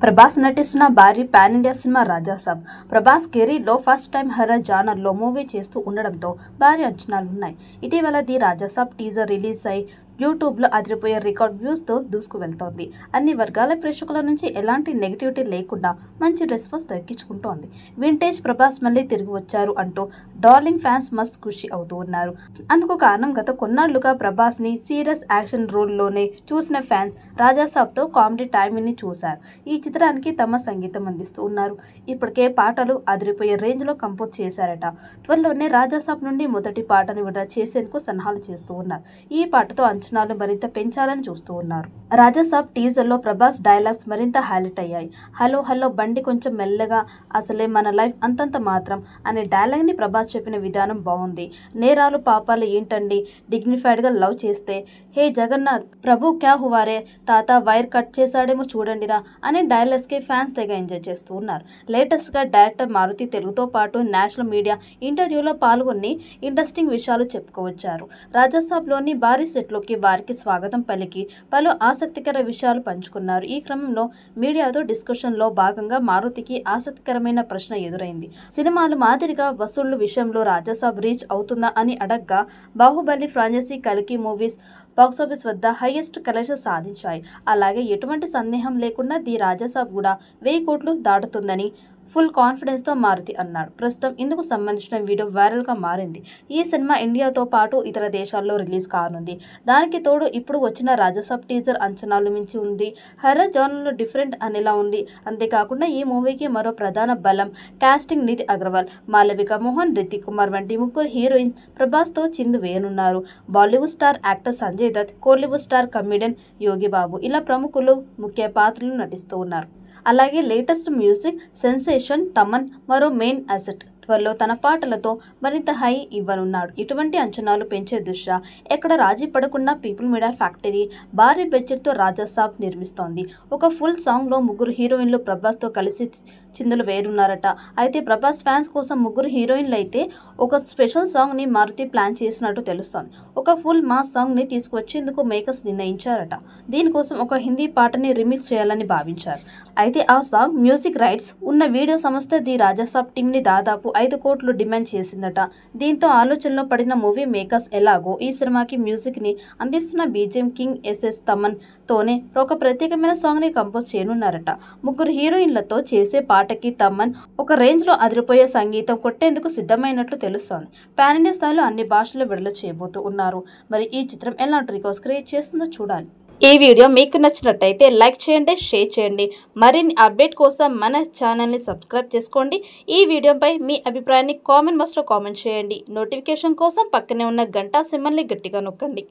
ప్రభాస్ నటిస్తున్న భారీ pan India cinema Rajasaab. Prabhas కెరీర్లో ఫస్ట్ టైం హర్రర్ జానర్లో మూవీ చేస్తూ ఉండడంతో భారీ అంచనాలు ఉన్నాయి. ఇటీవల ది రాజాసాబ్ టీజర్ రిలీజ్ అయి యూట్యూబ్లో అదిరిపోయే రికార్డ్ వ్యూస్తో దూసుకు వెళ్తోంది. అన్ని వర్గాల ప్రేక్షకుల నుంచి ఎలాంటి నెగిటివిటీ లేకుండా మంచి రెస్పాన్స్ దక్కించుకుంటోంది. వింటేజ్ ప్రభాస్ మళ్ళీ తిరిగి వచ్చారు అంటూ డార్లింగ్ ఫ్యాన్స్ మస్త్ ఖుషి అవుతూ ఉన్నారు. అందుకు కారణం గత కొన్నాళ్లుగా ప్రభాస్ని సీరియస్ యాక్షన్ రోల్లోనే చూసిన ఫ్యాన్స్ రాజాసాబ్తో కామెడీ టైమింగ్ని చూశారు. ఈ చిత్రానికి తమ సంగీతం అందిస్తూ ఉన్నారు. ఇప్పటికే పాటలు అదిరిపోయే రేంజ్లో కంపోజ్ చేశారట. త్వరలోనే రాజాసాబ్ నుండి మొదటి పాటను విడుదల చేసేందుకు సన్నాహాలు చేస్తూ ఉన్నారు. ఈ పాటతో అంచనాలు మరింత పెంచాలని చూస్తూ ఉన్నారు. రాజాసాబ్ టీజర్లో ప్రభాస్ డైలాగ్స్ మరింత హైలైట్ అయ్యాయి. హలో హలో బండి కొంచెం మెల్లగా, అసలే మన లైఫ్ అంతంత మాత్రం అనే డైలాగ్ని ప్రభాస్ చెప్పిన విధానం బాగుంది. నేరాలు పాపాలు ఏంటండి, డిగ్నిఫైడ్గా లవ్ చేస్తే, హే జగన్నాథ్ ప్రభు క్యా హువారే, తాత వైర్ కట్ చేశాడేమో చూడండిరా అనే డైలాగ్స్కి ఫ్యాన్స్ తెగ ఎంజాయ్ చేస్తూ ఉన్నారు. లేటెస్ట్గా డైరెక్టర్ మారుతి తెలుగుతో పాటు నేషనల్ మీడియా ఇంటర్వ్యూలో పాల్గొని ఇంట్రెస్టింగ్ విషయాలు చెప్పుకోవచ్చారు. రాజాసాబ్లోని భారీ సెట్లోకి వారికి స్వాగతం పలికి పలు ఆసక్తికర విషయాలు పంచుకున్నారు. ఈ క్రమంలో మీడియాతో డిస్కషన్లో భాగంగా మారుతికి ఆసక్తికరమైన ప్రశ్న ఎదురైంది. సినిమాలు మాదిరిగా వసూళ్ల విషయంలో రాజాసాబ్ రీచ్ అవుతుందా అని అడగ్గా, బాహుబలి ఫ్రాంచైజీ కల్కి మూవీస్ బాక్సాఫీస్ వద్ద హైయెస్ట్ కలెక్షన్ సాధించాయి. అలాగే ఎటువంటి సందేహం లేకుండా ది రాజాసాబ్ కూడా 1000 కోట్లు దాటుతుందని ఫుల్ కాన్ఫిడెన్స్తో మారుతి అన్నాడు. ప్రస్తుతం ఇందుకు సంబంధించిన వీడియో వైరల్గా మారింది. ఈ సినిమా ఇండియాతో పాటు ఇతర దేశాల్లో రిలీజ్ కానుంది. దానికి తోడు ఇప్పుడు వచ్చిన రాజాసాబ్ టీజర్ అంచనాలు మించి ఉంది. హర్రర్ జానర్లో డిఫరెంట్ అనేలా ఉంది. అంతేకాకుండా ఈ మూవీకి మరో ప్రధాన బలం కాస్టింగ్. నిధి అగర్వాల్, మాలవిక మోహన్, రితిక్ కుమార్ వంటి ముగ్గురు హీరోయిన్స్ ప్రభాస్తో చిందు వేయనున్నారు. Bollywood star actor Sanjay Dutt, Kollywood star comedian Yogi Babu ఇలా ప్రముఖులు ముఖ్య పాత్రలు నటిస్తూ ఉన్నారు. అలాగే లేటెస్ట్ మ్యూజిక్ సెన్సేషన్ తమన్ మరో మెయిన్ అసెట్. త్వరలో తన పాటలతో మరింత హై ఇవ్వనున్నాడు. ఇటువంటి అంచనాలు పెంచే దృష్ట్యా ఎక్కడ రాజీ పడకుండా పీపుల్ మీడియా ఫ్యాక్టరీ భారీ బడ్జెట్తో రాజాసాబ్ నిర్మిస్తోంది. ఒక ఫుల్ సాంగ్లో ముగ్గురు హీరోయిన్లు ప్రభాస్తో కలిసి చిందులు వేరున్నారట. అయితే ప్రభాస్ ఫ్యాన్స్ కోసం ముగ్గురు హీరోయిన్లు అయితే ఒక స్పెషల్ సాంగ్ని మారుతి ప్లాన్ చేసినట్టు తెలుస్తోంది. ఒక ఫుల్ మాస్ సాంగ్ని తీసుకువచ్చేందుకు మేకర్స్ నిర్ణయించారట. దీనికోసం ఒక హిందీ పాటని రీమిక్స్ చేయాలని భావించారు. అయితే ఆ సాంగ్ మ్యూజిక్ రైట్స్ ఉన్న వీడియో సంస్థ ది రాజాసాబ్ టీంని దాదాపు 5 కోట్లు డిమాండ్ చేసిందట. దీంతో ఆలోచనలో పడిన మూవీ మేకర్స్ ఎలాగో ఈ సినిమాకి మ్యూజిక్ని అందిస్తున్న బీజిఎం కింగ్ ఎస్ఎస్ తమన్ తోనే ఒక ప్రత్యేకమైన సాంగ్ని కంపోజ్ చేయనున్నారట. ముగ్గురు హీరోయిన్లతో చేసే పాటకి తమన్ ఒక రేంజ్లో అదిరిపోయే సంగీతం కొట్టేందుకు సిద్ధమైనట్లు తెలుస్తోంది. పాన్ ఇండియా స్థాయిలో అన్ని భాషల్లో విడుదల చేయబోతూ ఉన్నారు. మరి ఈ చిత్రం ఎలాంటి రికార్డ్స్ క్రియేట్ చేస్తుందో చూడాలి. ఈ వీడియో మీకు నచ్చినట్టయితే లైక్ చేయండి, షేర్ చేయండి. మరిన్ని అప్డేట్ కోసం మన ఛానల్ని సబ్స్క్రైబ్ చేసుకోండి. ఈ వీడియోపై మీ అభిప్రాయాన్ని కామెంట్ బాక్స్లో కామెంట్ చేయండి. నోటిఫికేషన్ కోసం పక్కనే ఉన్న గంట సింబల్ని గట్టిగా నొక్కండి.